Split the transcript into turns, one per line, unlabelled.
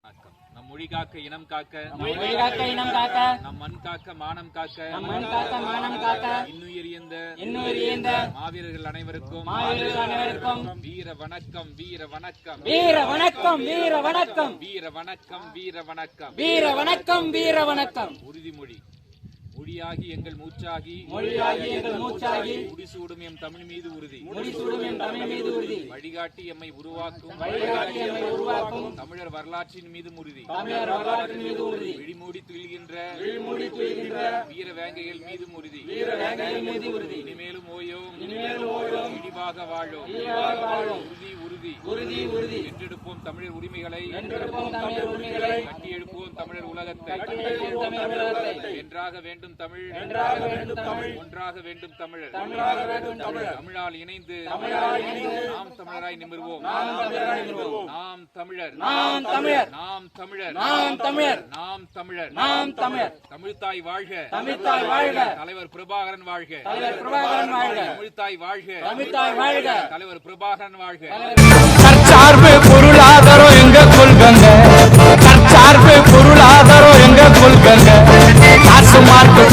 நம் மொழி காக்க இனம் காக்க நம் மண் காக்க மானம் காக்க இன்னுயிர் ஈந்த மாவீரர்கள் அனைவருக்கும் வீர வணக்கம் வீர வணக்கம்
வீர வணக்கம் வீர வணக்கம்
வீர வணக்கம் வீர வணக்கம்
வீர வணக்கம் வீர வணக்கம்.
உறுதிமொழி மொழியாகி எங்கள் மூச்சாகி முடிசூடும் எம் தமிழ் மீது உறுதி வழிகாட்டி எம்மை உருவாக்கும் தமிழர் வரலாற்றின் மீது உறுதி விழிமூடி துயில்கின்ற வீர வேங்கைகள் மீது உறுதி இனிமேலும் ஓயோம் இழிவாக வாழோம் உறுதி உறுதி என்றெடுப்போம் தமிழர் உரிமைகளை கட்டி எழுப்புவோம் தமிழர் உலகத்தை என்றாக வேண்டும் தமிழ் ஒன்றாக வேண்டும் தமிழர் தமிழால் இணைந்து நாம் தமிழராய் நிமிர்வோம் நாம் தமிழர்
நாம் தமிழர்
நாம் தமிழர்
நாம் தமிழர்
நாம் தமிழர்
நாம் தமிழர்.
தமிழ்தாய் வாழ்க
தமிழ்தாய் வாழ்க
தலைவர் பிரபாகரன் வாழ்க
தலைவர் பிரபாகரன் வாழ்க
தமிழ்தாய் வாழ்க
தமிழ்தாய் வாழ்க
தலைவர் பிரபாகரன் வாழ்க.
தற்சார்பு பொருளாதாரம் எங்க கொள்கங்க தற்சார்பு பொருளாதாரம் எங்க கொள்கங்க காசு மார்க்கு